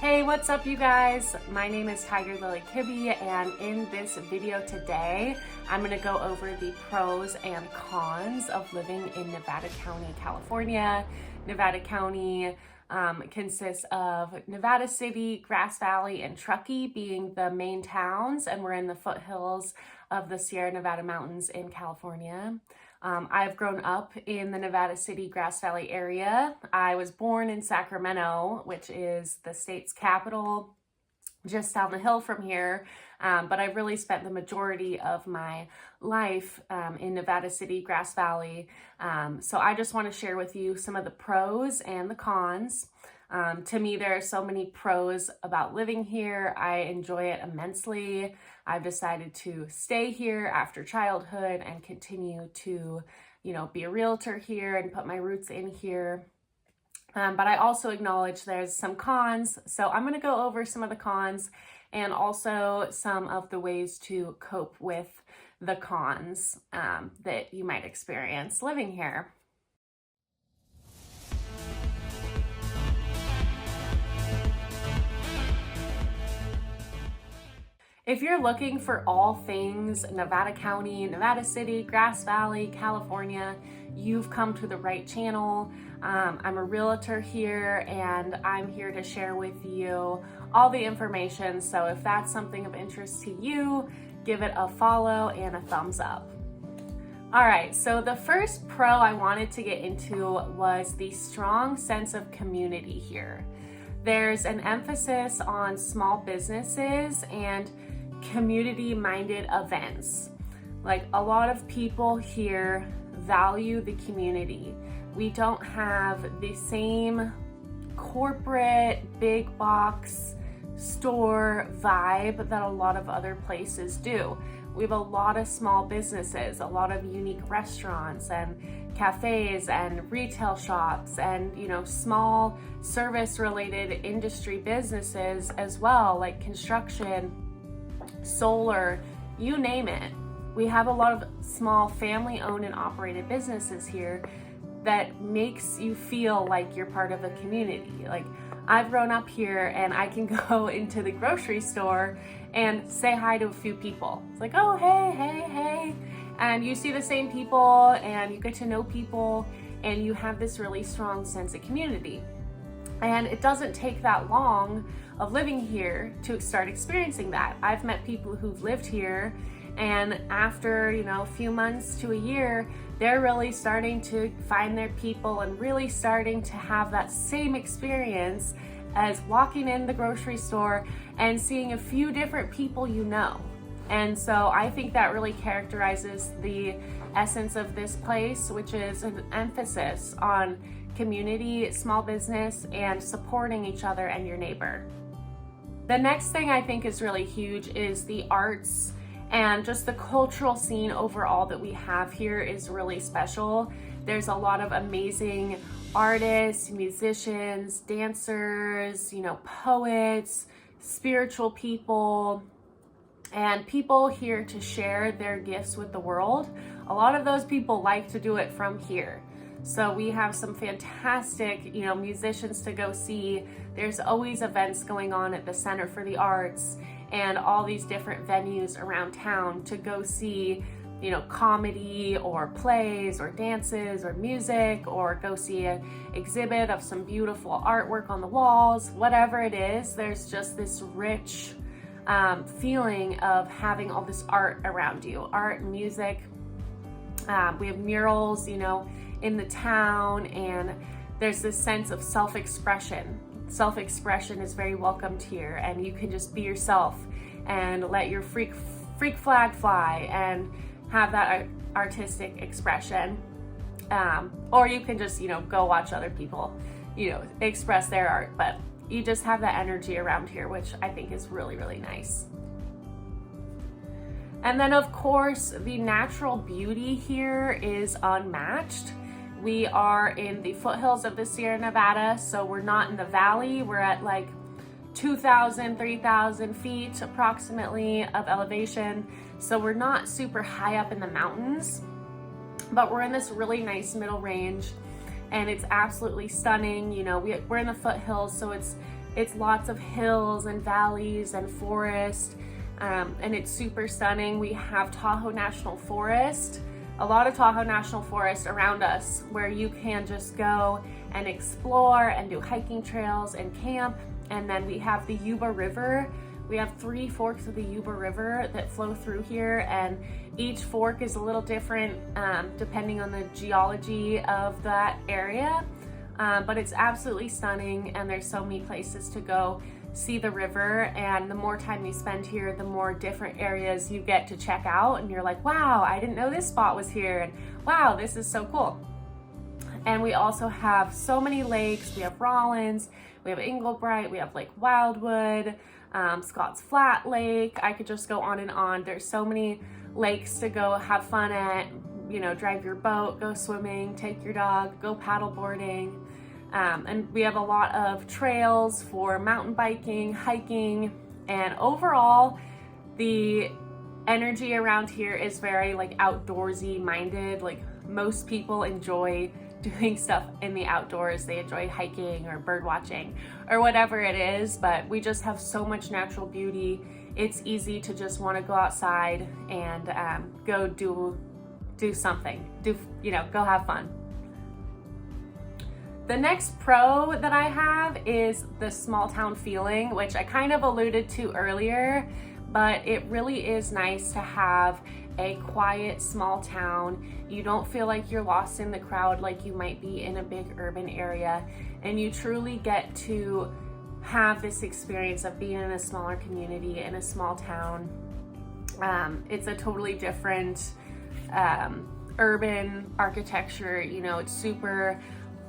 Hey, what's up you guys? My name is Tiger.lilie.kibbe, and in this video today, I'm gonna go over the pros and cons of living in Nevada County, California. Nevada County consists of Nevada City, Grass Valley, and Truckee being the main towns, and we're in the foothills of the Sierra Nevada mountains in California. I've grown up in the Nevada City, Grass Valley area. I was born in Sacramento, which is the state's capital, just down the hill from here. But I really spent the majority of my life in Nevada City, Grass Valley. So I just want to share with you some of the pros and the cons. To me, there are so many pros about living here. I enjoy it immensely. I've decided to stay here after childhood and continue to, be a realtor here and put my roots in here. But I also acknowledge there's some cons. So I'm going to go over some of the cons and also some of the ways to cope with the cons that you might experience living here. If you're looking for all things Nevada County, Nevada City, Grass Valley, California, you've come to the right channel. I'm a realtor here, and I'm here to share with you all the information. So if that's something of interest to you, give it a follow and a thumbs up. All right, so the first pro I wanted to get into was the strong sense of community here. There's an emphasis on small businesses and community-minded events. Like, a lot of people here value the community. We don't have the same corporate big box store vibe that a lot of other places do. We have a lot of small businesses, a lot of unique restaurants and cafes and retail shops and, small service related industry businesses as well, like construction, solar, you name it. We have a lot of small family owned and operated businesses here that makes you feel like you're part of a community. Like, I've grown up here and I can go into the grocery store and say hi to a few people. It's like, oh, hey. And you see the same people and you get to know people and you have this really strong sense of community. And it doesn't take that long of living here to start experiencing that. I've met people who've lived here, and after, a few months to a year, they're really starting to find their people and really starting to have that same experience as walking in the grocery store and seeing a few different people And so I think that really characterizes the essence of this place, which is an emphasis on community, small business, and supporting each other and your neighbor. The next thing I think is really huge is the arts, and just the cultural scene overall that we have here is really special. There's a lot of amazing artists, musicians, dancers, poets, spiritual people, and people here to share their gifts with the world. A lot of those people like to do it from here. So we have some fantastic, musicians to go see. There's always events going on at the Center for the Arts and all these different venues around town to go see, comedy or plays or dances or music, or go see an exhibit of some beautiful artwork on the walls. Whatever it is, there's just this rich feeling of having all this art around you, art and music. We have murals, in the town, and there's this sense of self-expression. Self-expression is very welcomed here, and you can just be yourself and let your freak flag fly and have that artistic expression. Or you can just, go watch other people, express their art, but you just have that energy around here, which I think is really, really nice. And then, of course, the natural beauty here is unmatched. We are in the foothills of the Sierra Nevada, so we're not in the valley. We're at like 2,000, 3,000 feet approximately of elevation. So we're not super high up in the mountains, but we're in this really nice middle range, and it's absolutely stunning. We're in the foothills, so it's It's lots of hills and valleys and forest, and it's super stunning. We have Tahoe National Forest, a lot of Tahoe National Forest around us where you can just go and explore and do hiking trails and camp. And then we have the Yuba River. We have 3 forks of the Yuba River that flow through here, and each fork is a little different depending on the geology of that area. But it's absolutely stunning, and there's so many places to go see the river, and the more time you spend here, the more different areas you get to check out, and you're like, wow, I didn't know this spot was here, and wow, this is so cool. And we also have so many lakes. We have Rollins, we have Englebright, we have Lake Wildwood, Scotts Flat Lake. I could just go on and on. There's so many lakes to go have fun at, you know, drive your boat, go swimming, take your dog, go paddle boarding. And we have a lot of trails for mountain biking, hiking, and overall, the energy around here is very like outdoorsy minded. Like most people enjoy doing stuff in the outdoors. They enjoy hiking or bird watching or whatever it is, but we just have so much natural beauty. It's easy to just want to go outside and go do something, go have fun. The next pro that I have is the small town feeling, which I kind of alluded to earlier, but it really is nice to have a quiet small town. You don't feel like you're lost in the crowd like you might be in a big urban area, and you truly get to have this experience of being in a smaller community, in a small town. It's a totally different urban architecture. You know, it's super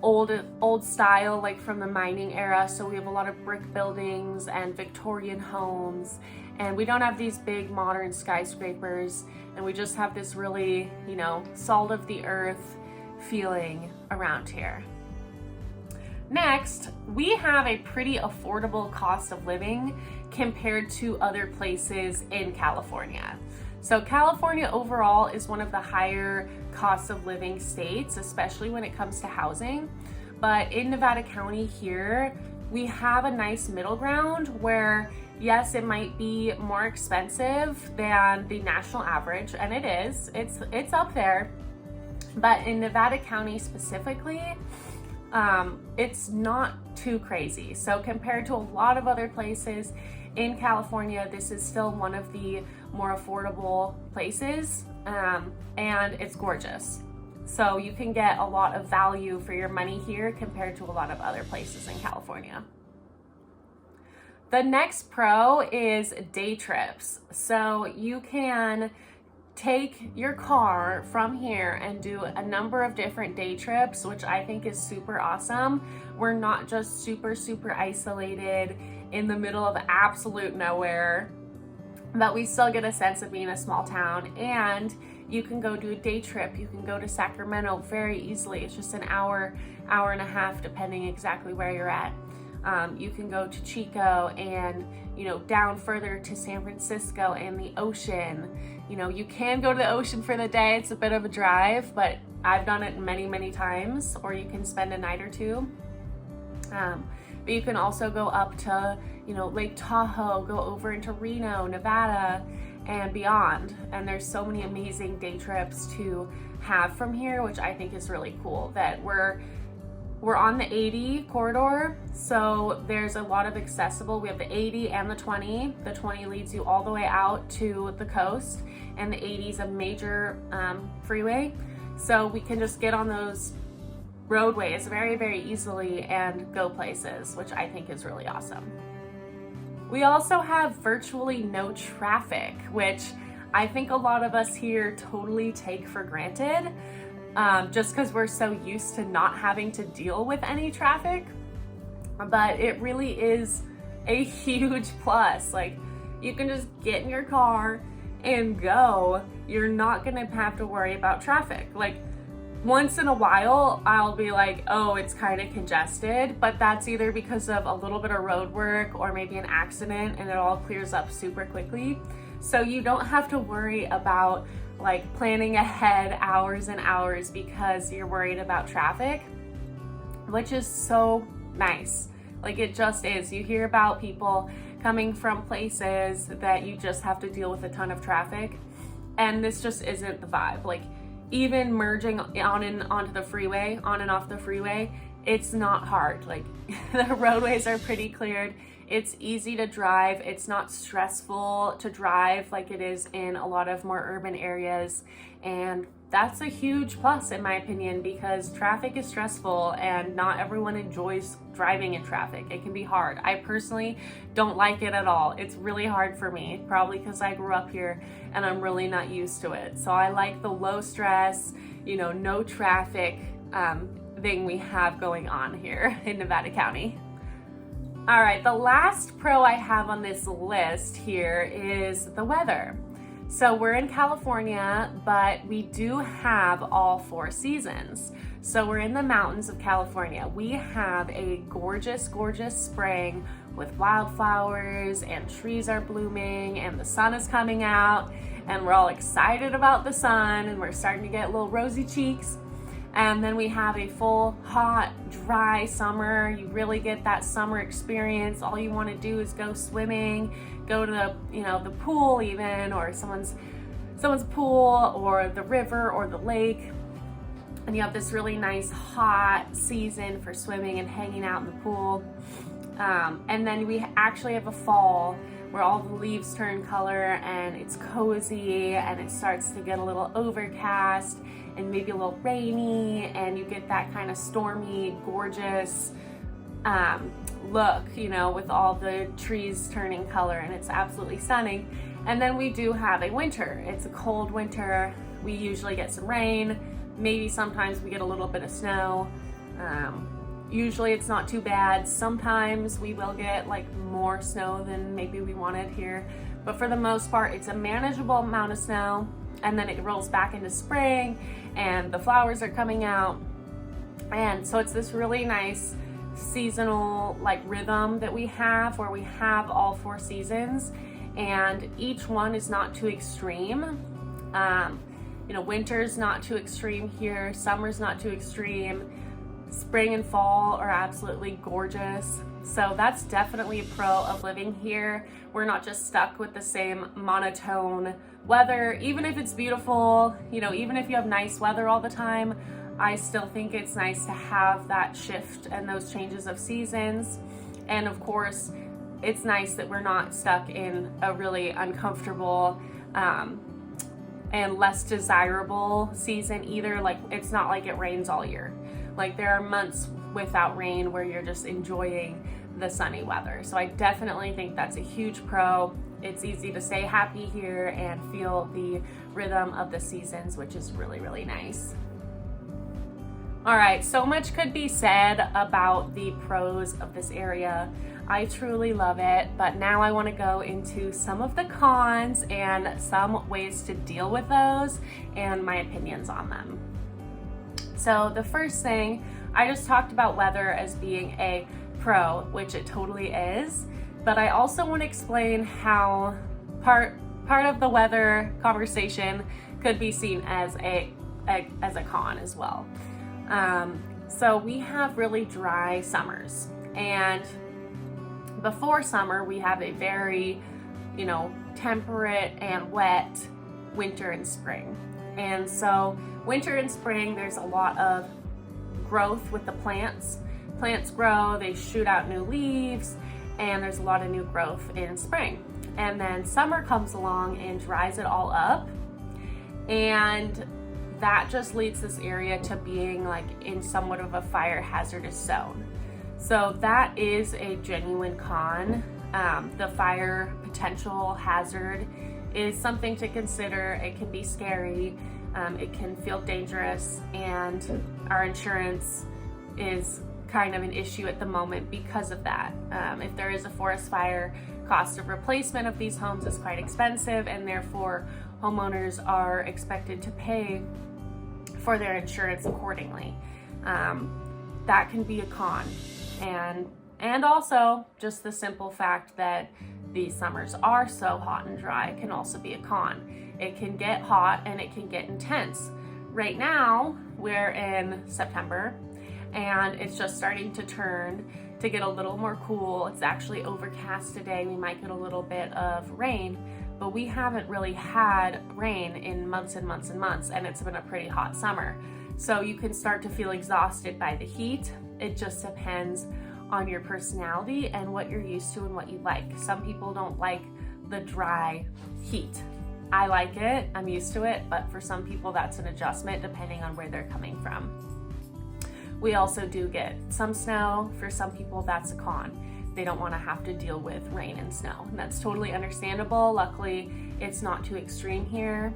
old style, like from the mining era. So we have a lot of brick buildings and Victorian homes, and we don't have these big modern skyscrapers, and we just have this really, salt of the earth feeling around here. Next, we have a pretty affordable cost of living compared to other places in California. So California overall is one of the higher cost of living states, especially when it comes to housing. But in Nevada County here, we have a nice middle ground where, yes, it might be more expensive than the national average, and it is. It's up there. But in Nevada County specifically, it's not too crazy. So compared to a lot of other places in California, this is still one of the more affordable places, and it's gorgeous. So you can get a lot of value for your money here compared to a lot of other places in California. The next pro is day trips. So you can take your car from here and do a number of different day trips, which I think is super awesome. We're not just super isolated in the middle of absolute nowhere, but we still get a sense of being a small town. And you can go do a day trip. You can go to Sacramento very easily. It's just an hour and a half, depending exactly where you're at. You can go to Chico and, down further to San Francisco and the ocean. You can go to the ocean for the day. It's a bit of a drive, but I've done it many times, or you can spend a night or two. But you can also go up to, Lake Tahoe, go over into Reno, Nevada, and beyond. And there's so many amazing day trips to have from here, which I think is really cool, that we're on the 80 corridor, so there's a lot of accessible. We have the 80 and the 20. The 20 leads you all the way out to the coast, and the 80 is a major freeway. So we can just get on those roadways very easily and go places, which I think is really awesome. We also have virtually no traffic, which I think a lot of us here totally take for granted. Just because we're so used to not having to deal with any traffic, but it really is a huge plus. Like, you can just get in your car and go. You're not gonna have to worry about traffic. Like, once in a while, I'll be like, oh, it's kind of congested, but that's either because of a little bit of road work or maybe an accident, and it all clears up super quickly. So you don't have to worry about like planning ahead hours and hours because you're worried about traffic, which is so nice. Like, it just is. You hear about people coming from places that you just have to deal with a ton of traffic, and this just isn't the vibe. Like, even merging on and onto the freeway, on and off the freeway, it's not hard. Like, the roadways are pretty cleared. It's easy to drive. It's not stressful to drive like it is in a lot of more urban areas. And that's a huge plus in my opinion, because traffic is stressful and not everyone enjoys driving in traffic. It can be hard. I personally don't like it at all. It's really hard for me, probably because I grew up here and I'm really not used to it. So I like the low stress, no traffic thing we have going on here in Nevada County. All right, the last pro I have on this list here is the weather. So we're in California, but we do have all 4 seasons. So we're in the mountains of California. We have a gorgeous, gorgeous spring with wildflowers and trees are blooming and the sun is coming out and we're all excited about the sun and we're starting to get little rosy cheeks. And then we have a full, hot, dry summer. You really get that summer experience. All you want to do is go swimming, go to the pool even, or someone's pool, or the river, or the lake. And you have this really nice hot season for swimming and hanging out in the pool. And then we actually have a fall where all the leaves turn color and it's cozy and it starts to get a little overcast and maybe a little rainy, and you get that kind of stormy, gorgeous look, with all the trees turning color, and it's absolutely stunning. And then we do have a winter. It's a cold winter. We usually get some rain. Maybe sometimes we get a little bit of snow. Usually it's not too bad. Sometimes we will get like more snow than maybe we wanted here, but for the most part, it's a manageable amount of snow. And then it rolls back into spring and the flowers are coming out. And so it's this really nice seasonal rhythm that we have, where we have all 4 seasons and each one is not too extreme. Winter's not too extreme here. Summer's not too extreme. Spring and fall are absolutely gorgeous. So that's definitely a pro of living here. We're not just stuck with the same monotone weather. Even if it's beautiful, even if you have nice weather all the time, I still think it's nice to have that shift and those changes of seasons. And of course, it's nice that we're not stuck in a really uncomfortable and less desirable season either. Like, it's not like it rains all year. Like, there are months without rain where you're just enjoying the sunny weather. So I definitely think that's a huge pro. It's easy to stay happy here and feel the rhythm of the seasons, which is really, really nice. All right, so much could be said about the pros of this area. I truly love it, but now I want to go into some of the cons and some ways to deal with those and my opinions on them. So the first thing, I just talked about weather as being a pro, which it totally is, but I also want to explain how part of the weather conversation could be seen as a con as well. So we have really dry summers, and before summer we have a very, temperate and wet winter and spring. And so winter and spring, there's a lot of growth with the plants. Plants grow, they shoot out new leaves, and there's a lot of new growth in spring. And then summer comes along and dries it all up, and that just leads this area to being like in somewhat of a fire hazardous zone. So that is a genuine con. The fire potential hazard is something to consider. It can be scary, it can feel dangerous, and our insurance is kind of an issue at the moment because of that. If there is a forest fire, cost of replacement of these homes is quite expensive, and therefore homeowners are expected to pay for their insurance accordingly. That can be a con. And also just the simple fact that these summers are so hot and dry can also be a con. It can get hot and it can get intense. Right now, we're in September, and it's just starting to turn to get a little more cool. It's actually overcast today. We might get a little bit of rain, but we haven't really had rain in months and months and months, and it's been a pretty hot summer. So you can start to feel exhausted by the heat. It just depends on your personality and what you're used to and what you like. Some people don't like the dry heat. I like it, I'm used to it, but for some people that's an adjustment depending on where they're coming from. We also do get some snow. For some people that's a con. They don't want to have to deal with rain and snow, and that's totally understandable. Luckily, it's not too extreme here.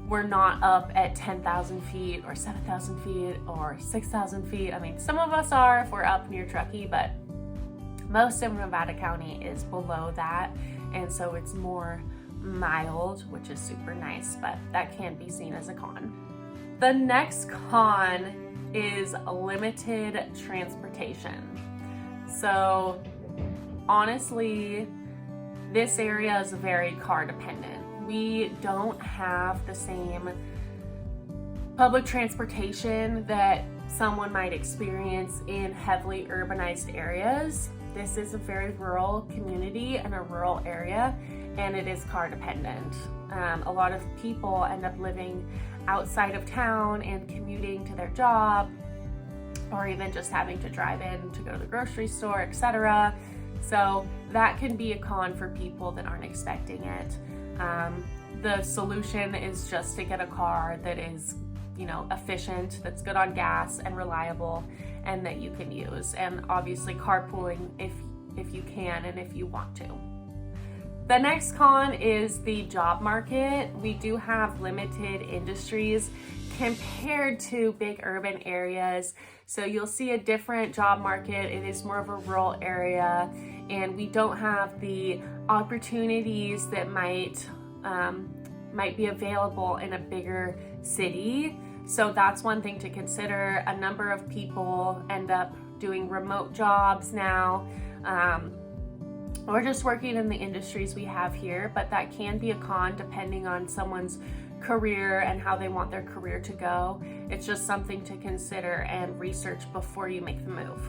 We're not up at 10,000 feet or 7,000 feet or 6,000 feet. I mean, some of us are if we're up near Truckee, but most of Nevada County is below that, and so it's more mild, which is super nice, but that can be seen as a con. The next con is limited transportation. So honestly, this area is very car dependent. We don't have the same public transportation that someone might experience in heavily urbanized areas. This is a very rural community and a rural area, and it is car dependent. A lot of people end up living outside of town and commuting to their job, or even just having to drive in to go to the grocery store, etc. So that can be a con for people that aren't expecting it. The solution is just to get a car that is, efficient, that's good on gas and reliable, and that you can use. And obviously carpooling if you can and if you want to. The next con is the job market. We do have limited industries compared to big urban areas. So you'll see a different job market. It is more of a rural area, and we don't have the opportunities that might be available in a bigger city. So that's one thing to consider. A number of people end up doing remote jobs now, or just working in the industries we have here, but that can be a con depending on someone's career and how they want their career to go. It's just something to consider and research before you make the move.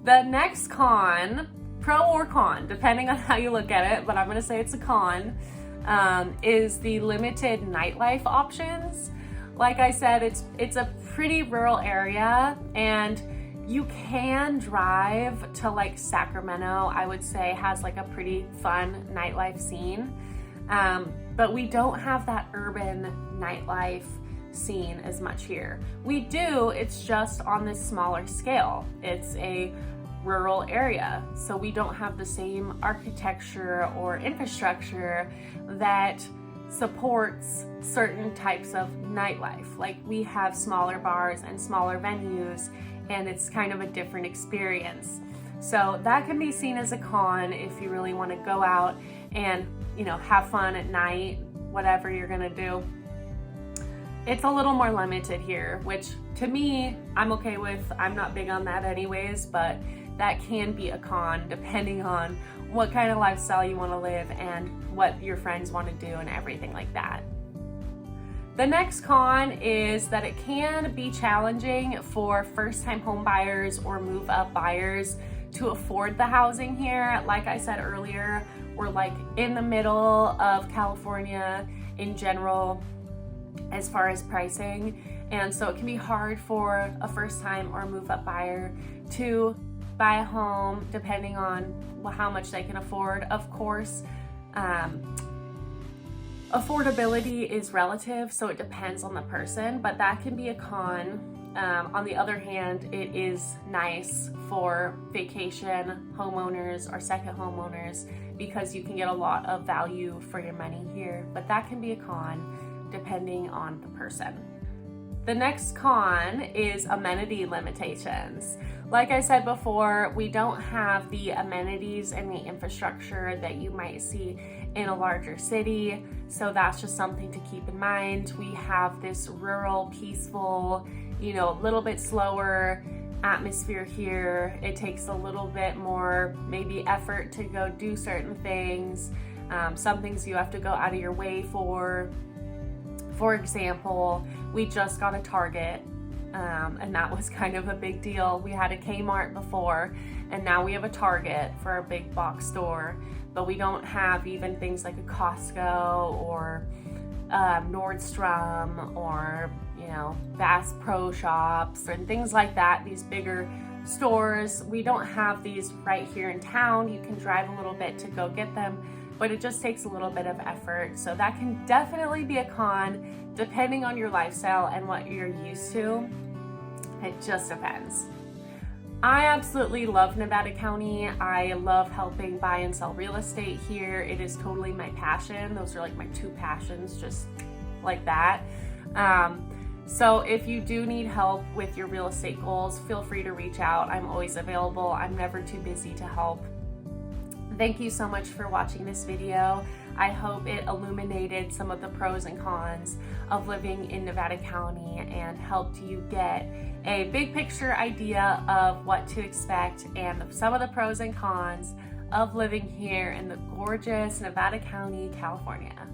The next con, pro or con, depending on how you look at it, but I'm gonna say it's a con, is the limited nightlife options. Like I said, it's a pretty rural area, and you can drive to like Sacramento, I would say has like a pretty fun nightlife scene. But we don't have that urban nightlife scene as much here. We do, it's just on this smaller scale. It's a rural area, so we don't have the same architecture or infrastructure that supports certain types of nightlife. Like we have smaller bars and smaller venues, and it's kind of a different experience. So that can be seen as a con if you really want to go out and, have fun at night, whatever you're gonna do. It's a little more limited here, which to me, I'm okay with. I'm not big on that anyways, but that can be a con depending on what kind of lifestyle you want to live and what your friends want to do and everything like that. The next con is that it can be challenging for first-time home buyers or move-up buyers to afford the housing here. Like I said earlier, we're like in the middle of California in general as far as pricing, and so it can be hard for a first-time or move-up buyer to buy a home depending on how much they can afford. Of course, affordability is relative, so it depends on the person, but that can be a con. On the other hand, it is nice for vacation homeowners or second homeowners because you can get a lot of value for your money here, but that can be a con depending on the person. The next con is amenity limitations. Like I said before, we don't have the amenities and the infrastructure that you might see in a larger city, so that's just something to keep in mind. We have this rural, peaceful, a little bit slower atmosphere here. It takes a little bit more maybe effort to go do certain things. Some things you have to go out of your way for. For example, we just got a Target and that was kind of a big deal. We had a Kmart before, and now we have a Target for our big box store, but we don't have even things like a Costco or Nordstrom or, you know, Bass Pro Shops and things like that, these bigger stores. We don't have these right here in town. You can drive a little bit to go get them, but it just takes a little bit of effort. So that can definitely be a con depending on your lifestyle and what you're used to. It just depends. I absolutely love Nevada County. I love helping buy and sell real estate here. It is totally my passion. Those are like my two passions, just like that. So if you do need help with your real estate goals, feel free to reach out. I'm always available. I'm never too busy to help. Thank you so much for watching this video. I hope it illuminated some of the pros and cons of living in Nevada County and helped you get a big picture idea of what to expect and some of the pros and cons of living here in the gorgeous Nevada County, California.